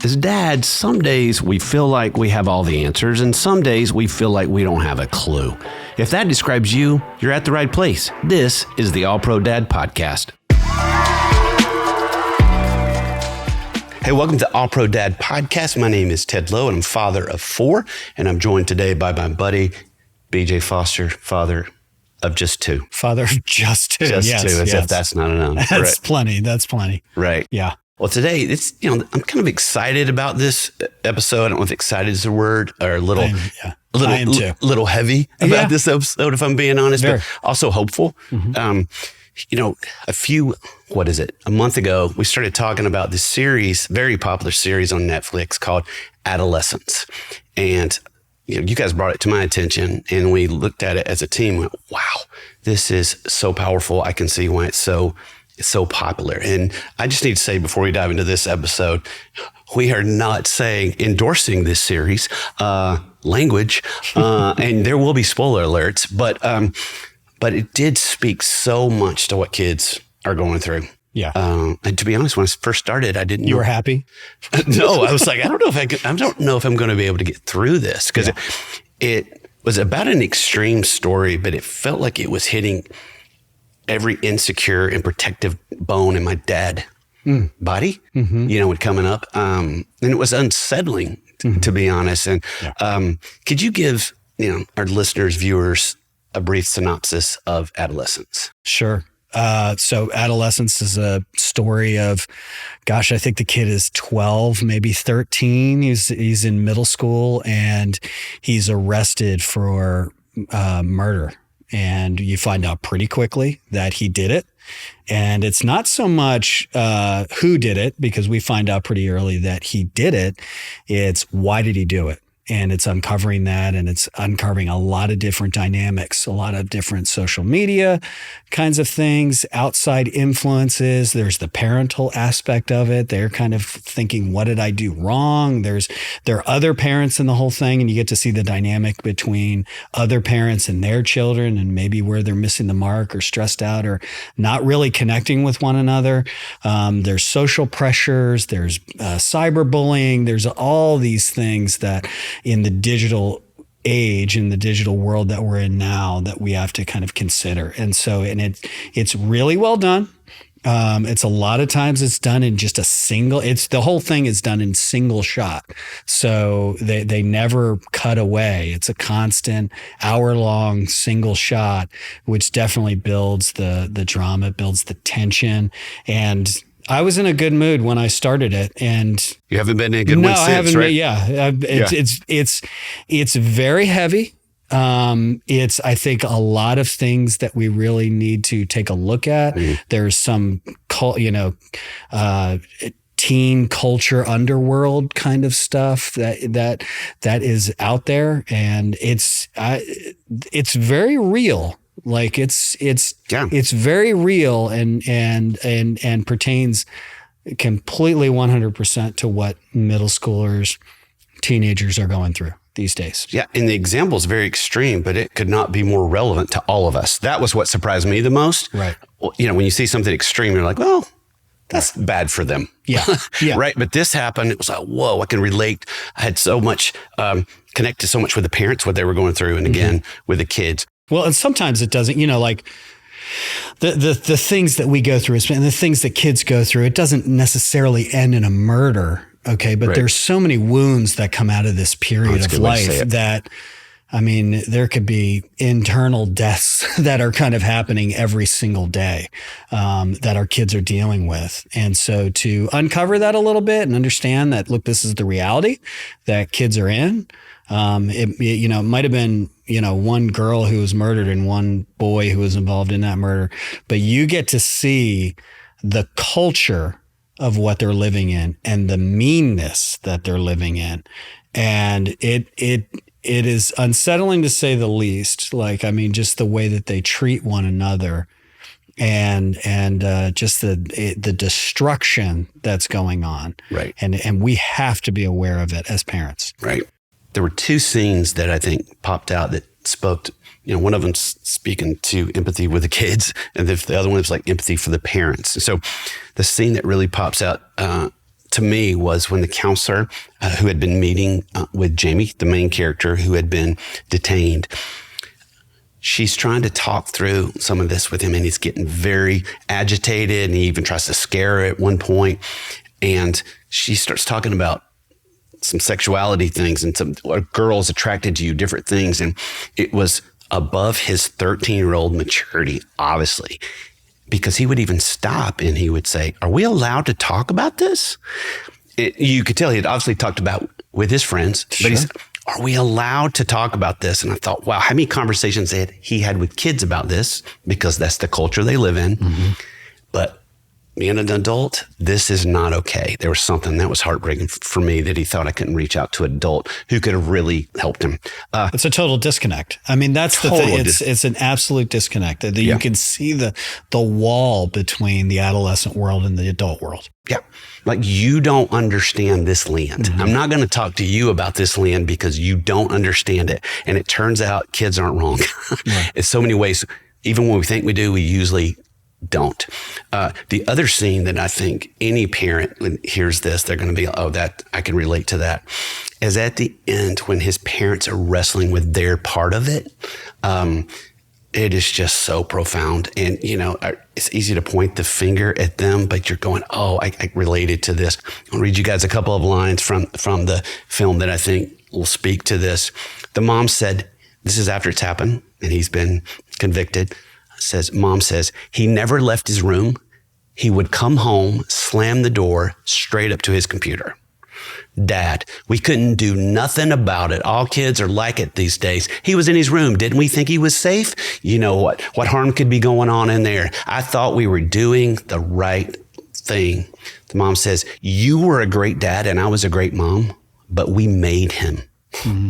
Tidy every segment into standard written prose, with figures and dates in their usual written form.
as dads, some days we feel like we have all the answers, and some days we feel like we don't have a clue. If that describes you, you're at the right place. This is the All Pro Dad Podcast. Hey, welcome to All Pro Dad Podcast. My name is Ted Lowe, and I'm father of 4, and I'm joined today by my buddy, BJ Foster, father of just 2. Father of just 2. Just 2, as if that's not enough. That's plenty. That's plenty. Right. Yeah. Well, today, I'm kind of excited about this episode. I don't know if excited is a word, or a little heavy about this episode, if I'm being honest, but also hopeful. Mm-hmm. A month ago, we started talking about this series, very popular series on Netflix called Adolescence. And you guys brought it to my attention, and we looked at it as a team and went, wow, this is so powerful. I can see why it's so popular. And I just need to say before we dive into this episode, we are not endorsing this series, language, and there will be spoiler alerts, but it did speak so much to what kids are going through. Yeah. And to be honest, when I first started, I didn't. You were happy? No, I was like, I don't know if I'm going to be able to get through this, because it was about an extreme story, but it felt like it was hitting every insecure and protective bone in my dad body, when coming up. And it was unsettling, to be honest. And could you give our listeners, viewers, a brief synopsis of Adolescence? Sure. So Adolescence is a story of, I think the kid is 12, maybe 13. He's in middle school, and he's arrested for murder. And you find out pretty quickly that he did it. And it's not so much who did it, because we find out pretty early that he did it. It's why did he do it? And it's uncovering that, and it's uncovering a lot of different dynamics, a lot of different social media kinds of things, outside influences. There's the parental aspect of it. They're kind of thinking, what did I do wrong? There are other parents in the whole thing, and you get to see the dynamic between other parents and their children, and maybe where they're missing the mark or stressed out or not really connecting with one another. There's social pressures. There's cyberbullying. There's all these things that in the digital age, in the digital world that we're in now, that we have to kind of consider. And it's really well done. It's a lot of times it's done in just the whole thing is done in single shot. So they never cut away. It's a constant hour-long single shot, which definitely builds the drama, builds the tension. And I was in a good mood when I started it, and you haven't been in a good mood since, I haven't. Right? It's very heavy. It's, I think, a lot of things that we really need to take a look at. There's some, teen culture underworld kind of stuff that is out there, and it's very real. Like it's very real and pertains completely 100% to what middle schoolers, teenagers are going through these days. Yeah. And the example is very extreme, but it could not be more relevant to all of us. That was what surprised me the most. Right. When you see something extreme, you're like, well, that's bad for them. Yeah. Yeah. Right. But this happened. It was like, whoa, I can relate. I had so much, connected so much with the parents, what they were going through. And again, with the kids. Well, and sometimes it doesn't, like the things that we go through and the things that kids go through, it doesn't necessarily end in a murder. Okay. But there's so many wounds that come out of this period of life that, there could be internal deaths that are kind of happening every single day that our kids are dealing with. And so to uncover that a little bit and understand that, look, this is the reality that kids are in. It might have been, one girl who was murdered and one boy who was involved in that murder, but you get to see the culture of what they're living in and the meanness that they're living in. And it is unsettling to say the least. Just the way that they treat one another and just the destruction that's going on. Right. And we have to be aware of it as parents. Right. There were 2 scenes that I think popped out that spoke to, one of them speaking to empathy with the kids, and the other one was like empathy for the parents. So the scene that really pops out to me was when the counselor who had been meeting with Jamie, the main character who had been detained, she's trying to talk through some of this with him, and he's getting very agitated, and he even tries to scare her at one point. And she starts talking about some sexuality things and some girls attracted to you, different things. And it was above his 13-year-old maturity, obviously, because he would even stop and he would say, "Are we allowed to talk about this?" You could tell he had obviously talked about with his friends, Sure. but he's, "Are we allowed to talk about this?" And I thought, wow, how many conversations he had with kids about this, because that's the culture they live in. Mm-hmm. But being an adult, this is not okay. There was something that was heartbreaking for me, that he thought I couldn't reach out to an adult who could have really helped him. It's a total disconnect. I mean, that's the thing. It's an absolute disconnect. You can see the wall between the adolescent world and the adult world. Yeah. Like, you don't understand this land. Mm-hmm. I'm not going to talk to you about this land because you don't understand it. And it turns out kids aren't wrong. Right. In so many ways. Even when we think we do, we usually don't. The other scene that I think any parent, when hears this, they're going to be, oh, that I can relate to that, is at the end when his parents are wrestling with their part of it. It is just so profound. And, it's easy to point the finger at them, but you're going, oh, I related to this. I'll read you guys a couple of lines from the film that I think will speak to this. The mom said, this is after it's happened and he's been convicted. Mom says, he never left his room. He would come home, slam the door straight up to his computer. Dad, we couldn't do nothing about it. All kids are like it these days. He was in his room. Didn't we think he was safe? You know what harm could be going on in there? I thought we were doing the right thing. The mom says, you were a great dad and I was a great mom, but we made him. Mm-hmm.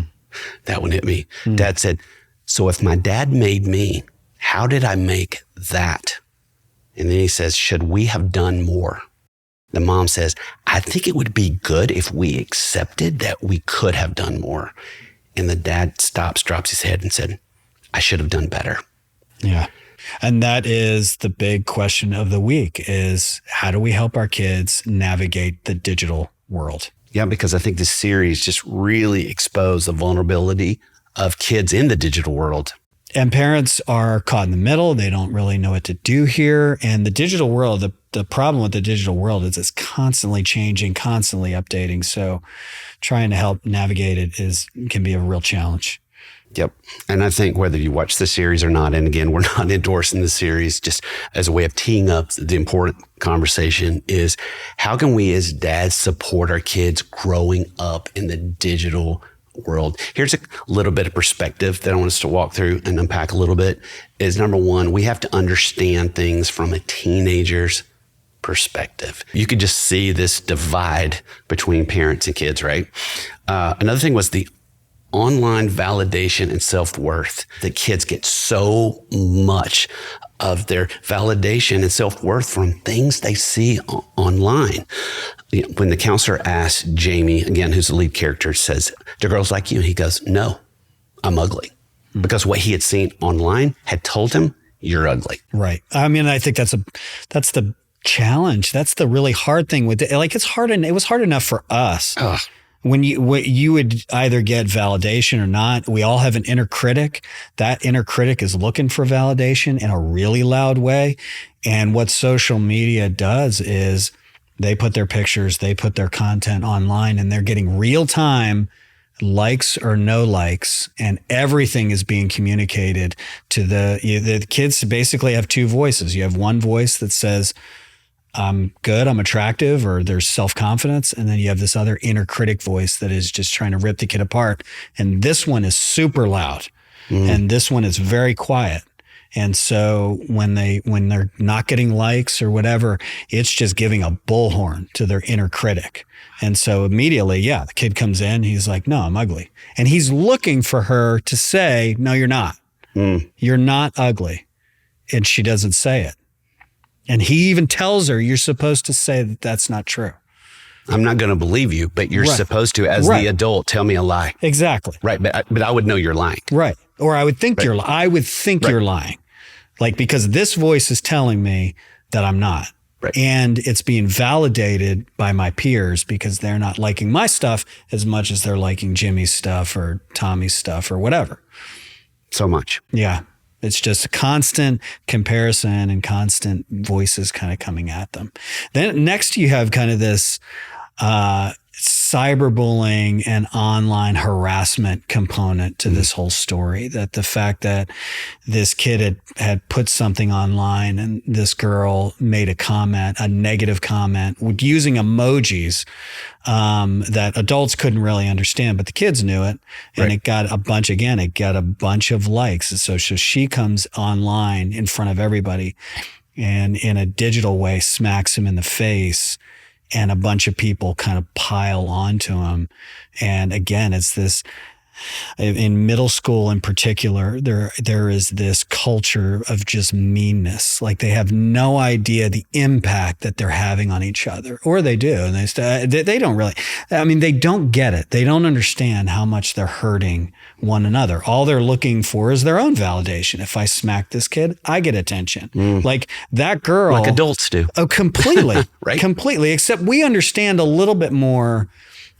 That one hit me. Mm-hmm. Dad said, so if my dad made me, how did I make that? And then he says, should we have done more? The mom says, I think it would be good if we accepted that we could have done more. And the dad stops, drops his head and said, I should have done better. Yeah. And that is the big question of the week, is how do we help our kids navigate the digital world? Yeah, because I think this series just really exposed the vulnerability of kids in the digital world. And parents are caught in the middle. They don't really know what to do here. And the digital world, the problem with the digital world is it's constantly changing, constantly updating. So trying to help navigate it can be a real challenge. Yep. And I think whether you watch the series or not, and again, we're not endorsing the series, just as a way of teeing up the important conversation, is how can we as dads support our kids growing up in the digital world? Here's a little bit of perspective that I want us to walk through and unpack a little bit. Is number one, we have to understand things from a teenager's perspective. You could just see this divide between parents and kids, right? Another thing was the online validation and self-worth. The kids get so much of their validation and self-worth from things they see online. When the counselor asks Jamie, again, who's the lead character, says, do girls like you? And he goes, no, I'm ugly. Because what he had seen online had told him, you're ugly. Right. I mean, I think that's the challenge. That's the really hard thing with it. Like, it was hard enough for us. Ugh. When you would either get validation or not. We all have an inner critic. That inner critic is looking for validation in a really loud way. And what social media does is they put their pictures, they put their content online, and they're getting real time likes or no likes, and everything is being communicated to the kids. Basically have two voices. You have one voice that says, I'm good, I'm attractive, or there's self-confidence. And then you have this other inner critic voice that is just trying to rip the kid apart. And this one is super loud. And this one is very quiet. And so when they're not getting likes or whatever, it's just giving a bullhorn to their inner critic. And so immediately, the kid comes in, he's like, no, I'm ugly. And he's looking for her to say, no, you're not. You're not ugly. And she doesn't say it. And he even tells her, you're supposed to say that that's not true. I'm not going to believe you, but you're supposed to, as the adult, tell me a lie. Exactly. Right. But I would know you're lying. Right. Or I would think you're lying. Like, because this voice is telling me that I'm not. Right. And it's being validated by my peers because they're not liking my stuff as much as they're liking Jimmy's stuff or Tommy's stuff or whatever. So much. Yeah. It's just a constant comparison and constant voices kind of coming at them. Then next you have kind of this cyberbullying and online harassment component to this whole story. That the fact that this kid had put something online and this girl made a comment, a negative comment, using emojis that adults couldn't really understand, but the kids knew it. And it got a bunch of likes. So she comes online in front of everybody and in a digital way smacks him in the face. And a bunch of people kind of pile onto him. And again, it's this, in middle school in particular, there is this culture of just meanness. Like they have no idea the impact that they're having on each other, or they do. And they don't really, they don't get it. They don't understand how much they're hurting one another. All they're looking for is their own validation. If I smack this kid, I get attention. Like that girl. Like adults do. Oh, completely. Right. Completely. Except we understand a little bit more.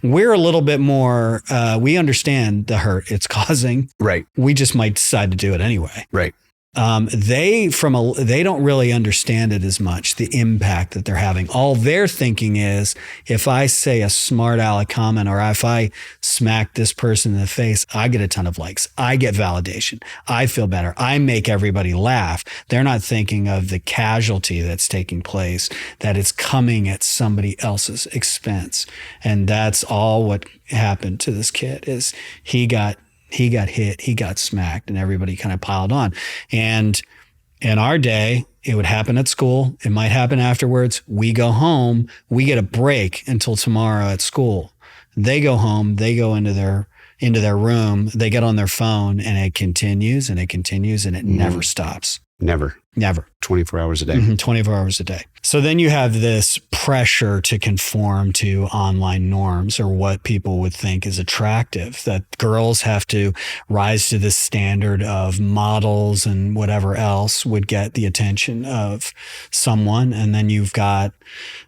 We're a little bit more, we understand the hurt it's causing. Right. We just might decide to do it anyway. Right. They don't really understand it as much, the impact that they're having. All they're thinking is, if I say a smart aleck comment or if I smack this person in the face, I get a ton of likes. I get validation. I feel better. I make everybody laugh. They're not thinking of the casualty that's taking place, that it's coming at somebody else's expense. And that's all what happened to this kid is he got hit, he got smacked, and everybody kind of piled on. And in our day, it would happen at school. It might happen afterwards. We go home. We get a break until tomorrow at school. They go home. They go into their room. They get on their phone, and it continues and it continues, and it never stops. Never. 24 hours a day. 24 hours a day. So then you have this pressure to conform to online norms or what people would think is attractive, that girls have to rise to this standard of models and whatever else would get the attention of someone. And then you've got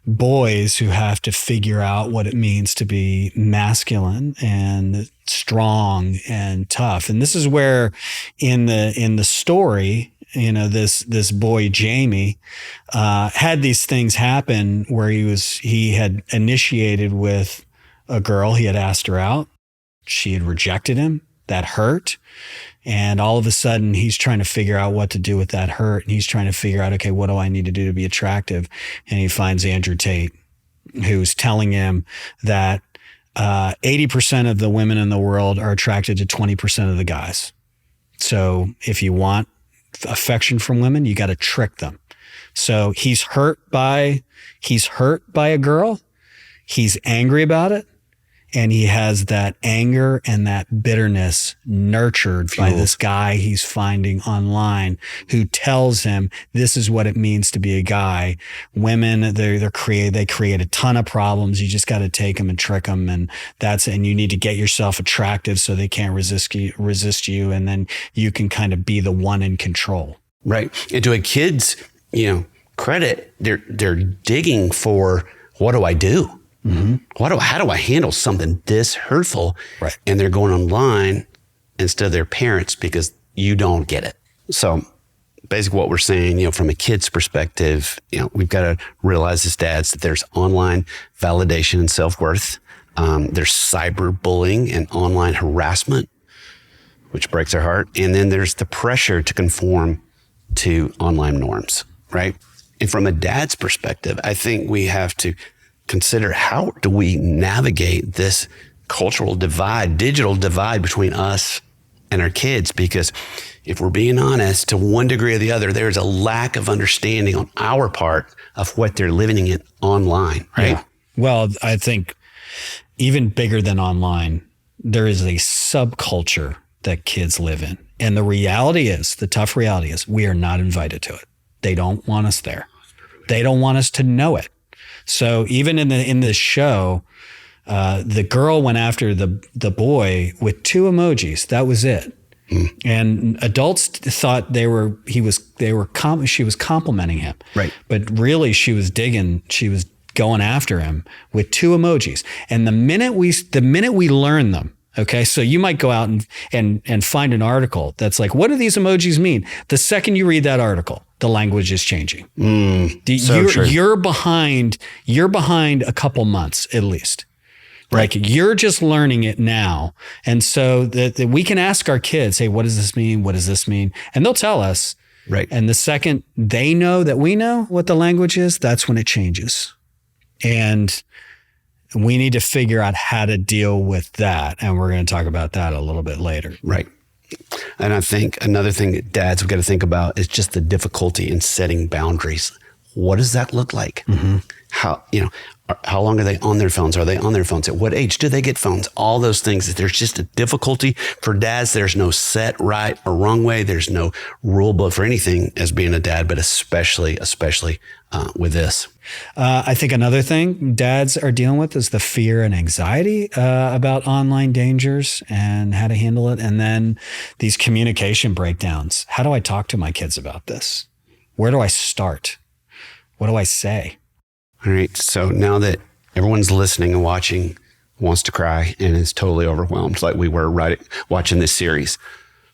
boys who have to figure out what it means to be masculine and strong and tough. And this is where in the story, this boy, Jamie, had these things happen where he had initiated with a girl. He had asked her out. She had rejected him. That hurt. And all of a sudden he's trying to figure out what to do with that hurt. And he's trying to figure out, okay, what do I need to do to be attractive? And he finds Andrew Tate, who's telling him that 80% of the women in the world are attracted to 20% of the guys. So if you want affection from women, you got to trick them. So he's hurt by a girl. He's angry about it. And he has that anger and that bitterness nurtured by this guy he's finding online who tells him this is what it means to be a guy. Women, they create a ton of problems. You just got to take them and trick them. And you need to get yourself attractive so they can't resist you. And then you can kind of be the one in control. Right. And to a kid's, credit, they're digging for, what do I do? How do I handle something this hurtful? Right. And they're going online instead of their parents because you don't get it. So basically what we're saying, from a kid's perspective, we've got to realize as dads that there's online validation and self-worth. There's cyberbullying and online harassment, which breaks our heart. And then there's the pressure to conform to online norms, right? And from a dad's perspective, I think we have to consider, how do we navigate this cultural divide, digital divide between us and our kids? Because if we're being honest, to one degree or the other, there's a lack of understanding on our part of what they're living in online, right? Yeah. Well, I think even bigger than online, there is a subculture that kids live in. And the tough reality is we are not invited to it. They don't want us there. They don't want us to know it. So even in this show, the girl went after the boy with 2 emojis. That was it. And adults thought she was complimenting him. Right. But really she was going after him with 2 emojis. And the minute we learn them, okay, so you might go out and find an article that's like, what do these emojis mean? The second you read that article, the language is changing. You're behind a couple months at least. Right. Like you're just learning it now. And so that we can ask our kids, hey, what does this mean? What does this mean? And they'll tell us. Right. And the second they know that we know what the language is, that's when it changes. And we need to figure out how to deal with that. And we're going to talk about that a little bit later. Right. And I think another thing that dads have got to think about is just the difficulty in setting boundaries. What does that look like? How long are they on their phones? Are they on their phones? At what age do they get phones? All those things. There's just a difficulty for dads. There's no set right or wrong way. There's no rule book for anything as being a dad, but especially with this. I think another thing dads are dealing with is the fear and anxiety about online dangers and how to handle it. And then these communication breakdowns. How do I talk to my kids about this? Where do I start? What do I say? All right. So now that everyone's listening and watching wants to cry and is totally overwhelmed, like we were watching this series,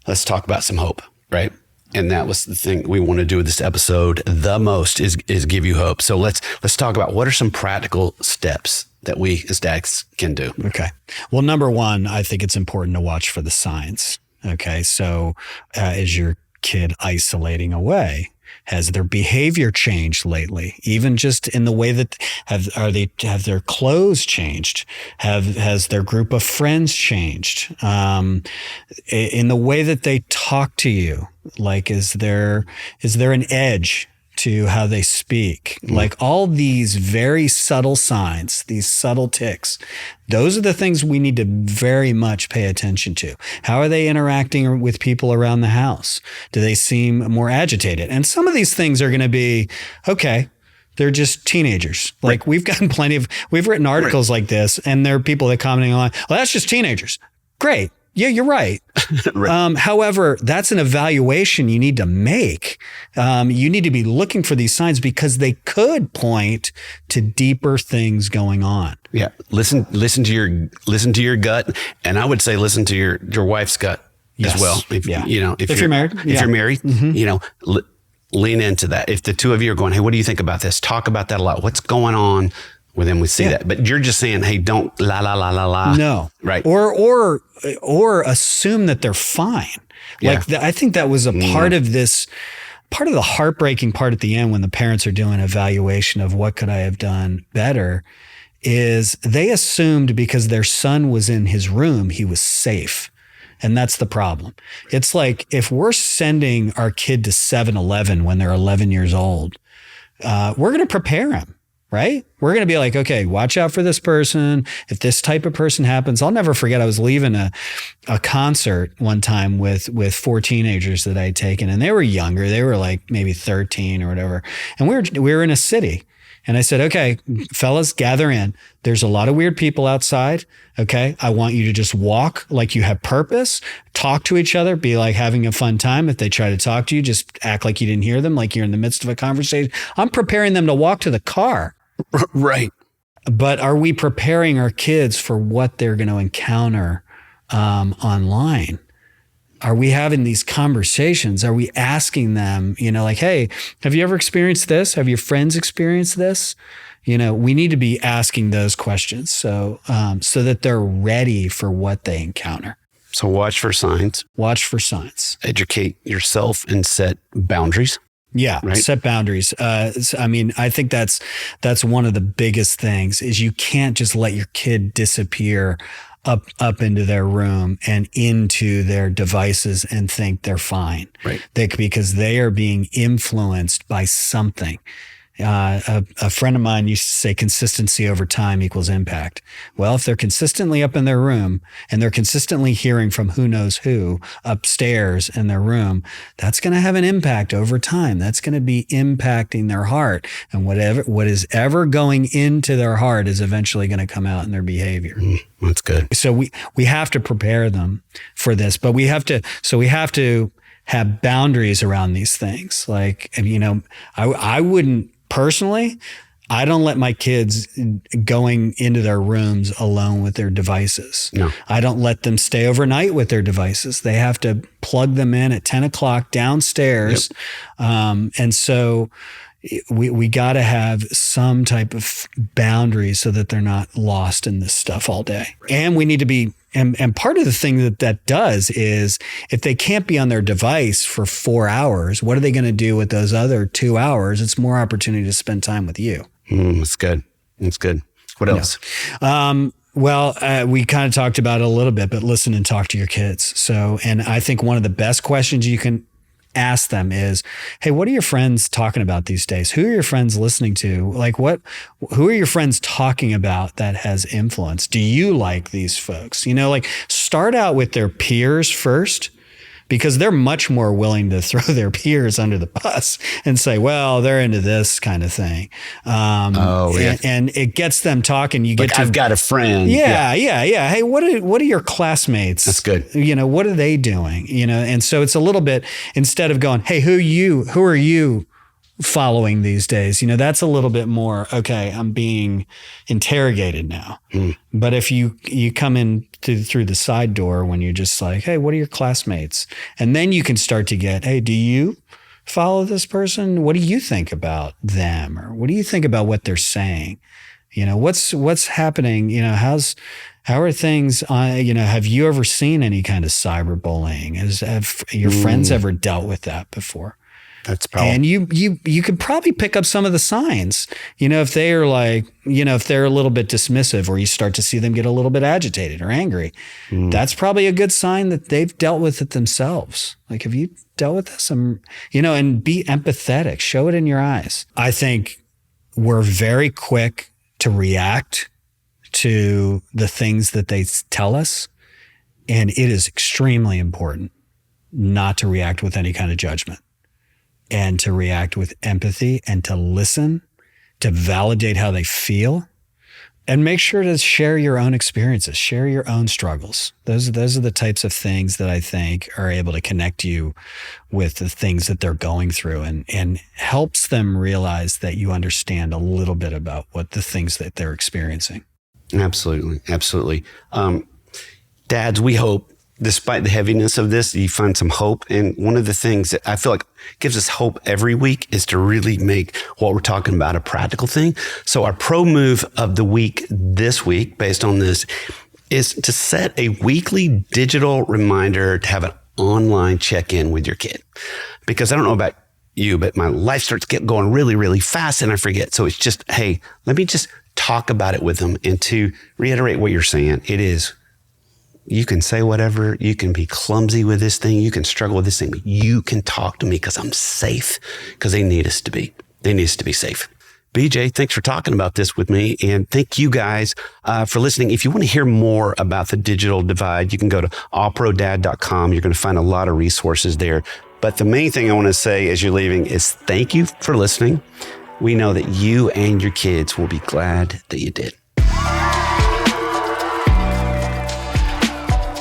let's talk about some hope, right? And that was the thing we want to do with this episode the most is give you hope. So let's talk about what are some practical steps that we as dads can do. Okay. Well, number one, I think it's important to watch for the signs. Okay. So is your kid isolating away? Has their behavior changed lately? Even just in the way that have their clothes changed? Has their group of friends changed? In the way that they talk to you, like is there an edge to how they speak? Like all these very subtle signs, these subtle tics, those are the things we need to very much pay attention to. How are they interacting with people around the house? Do they seem more agitated? And some of these things are going to be, okay, they're just teenagers. Like we've written articles like this and there are people that commenting on, well, that's just teenagers. Great. Yeah, you're right. Right. However, that's an evaluation you need to make. You need to be looking for these signs because they could point to deeper things going on. Yeah. Listen to your gut. And I would say, listen to your wife's gut as well. If you're married, lean into that. If the two of you are going, hey, what do you think about this? Talk about that a lot. What's going on? Well, then we see that. But you're just saying, hey, don't la. No. Right. Or assume that they're fine. Like I think that was a part of this, part of the heartbreaking part at the end when the parents are doing evaluation of what could I have done better is they assumed because their son was in his room, he was safe. And that's the problem. It's like if we're sending our kid to 7-Eleven when they're 11 years old, we're going to prepare him. Right? We're going to be like, okay, watch out for this person. If this type of person happens, I'll never forget. I was leaving a concert one time with 4 teenagers that I had taken, and they were younger. They were like maybe 13 or whatever. And we were in a city. And I said, okay, fellas, gather in. There's a lot of weird people outside. Okay. I want you to just walk like you have purpose, talk to each other, be like having a fun time. If they try to talk to you, just act like you didn't hear them, like you're in the midst of a conversation. I'm preparing them to walk to the car. Right. But are we preparing our kids for what they're going to encounter online? Are we having these conversations? Are we asking them, like, hey, have you ever experienced this? Have your friends experienced this? We need to be asking those questions so that they're ready for what they encounter. So watch for signs. Watch for signs. Educate yourself and set boundaries. Yeah, right? Set boundaries. I think that's one of the biggest things is you can't just let your kid disappear up into their room and into their devices and think they're fine. Right. Because they are being influenced by something. A friend of mine used to say consistency over time equals impact. Well, if they're consistently up in their room and they're consistently hearing from who knows who upstairs in their room, that's going to have an impact over time. That's going to be impacting their heart. And what is ever going into their heart is eventually going to come out in their behavior. That's good. So we have to prepare them for this, but we have to have boundaries around these things. Like, I wouldn't personally, I don't let my kids going into their rooms alone with their devices. No. I don't let them stay overnight with their devices. They have to plug them in at 10 o'clock downstairs. Yep. And so we got to have some type of boundary so that they're not lost in this stuff all day. And we need to be, and part of the thing that does is if they can't be on their device for 4 hours, what are they going to do with those other 2 hours? It's more opportunity to spend time with you. That's good. That's good. What else? We kind of talked about it a little bit, but listen and talk to your kids. So, and I think one of the best questions you can ask them is, hey, what are your friends talking about these days? Who are your friends listening to? Like who are your friends talking about that has influence? Do you like these folks? Start out with their peers first, because they're much more willing to throw their peers under the bus and say, well, they're into this kind of thing. And it gets them talking. I've got a friend. Yeah. Hey, what are your classmates? That's good. What are they doing? And so it's a little bit, instead of going, hey, who are you following these days? That's a little bit more, okay, I'm being interrogated now. But if you come in through the side door when you're just like, hey, what are your classmates? And then you can start to get, hey, do you follow this person? What do you think about them? Or what do you think about what they're saying? What's happening? How are things? Have you ever seen any kind of cyberbullying? Have your friends ever dealt with that before? That's probably. And you could probably pick up some of the signs, if they are like, if they're a little bit dismissive, or you start to see them get a little bit agitated or angry, that's probably a good sign that they've dealt with it themselves. Like, have you dealt with this? And be empathetic, show it in your eyes. I think we're very quick to react to the things that they tell us. And it is extremely important not to react with any kind of judgment, and to react with empathy, and to listen, to validate how they feel, and make sure to share your own experiences, share your own struggles. Those are the types of things that I think are able to connect you with the things that they're going through, and helps them realize that you understand a little bit about what the things that they're experiencing. Absolutely. Absolutely. Dads, we hope, despite the heaviness of this, you find some hope. And one of the things that I feel like gives us hope every week is to really make what we're talking about a practical thing. So our pro move of the week this week, based on this, is to set a weekly digital reminder to have an online check-in with your kid. Because I don't know about you, but my life starts going really, really fast and I forget. So it's just, hey, let me just talk about it with them. And to reiterate what you're saying, it is, you can say whatever, you can be clumsy with this thing, you can struggle with this thing, but you can talk to me because I'm safe, because they need us to be. They need us to be safe. BJ, thanks for talking about this with me. And thank you guys for listening. If you want to hear more about the digital divide, you can go to allprodad.com. You're going to find a lot of resources there. But the main thing I want to say as you're leaving is thank you for listening. We know that you and your kids will be glad that you did.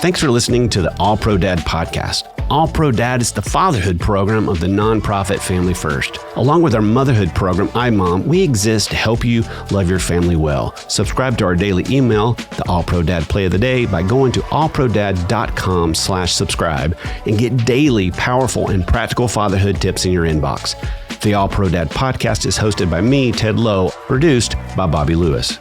Thanks for listening to the All Pro Dad podcast. All Pro Dad is the fatherhood program of the nonprofit Family First. Along with our motherhood program, iMom, we exist to help you love your family well. Subscribe to our daily email, the All Pro Dad Play of the Day, by going to allprodad.com/subscribe and get daily powerful and practical fatherhood tips in your inbox. The All Pro Dad podcast is hosted by me, Ted Lowe, produced by Bobby Lewis.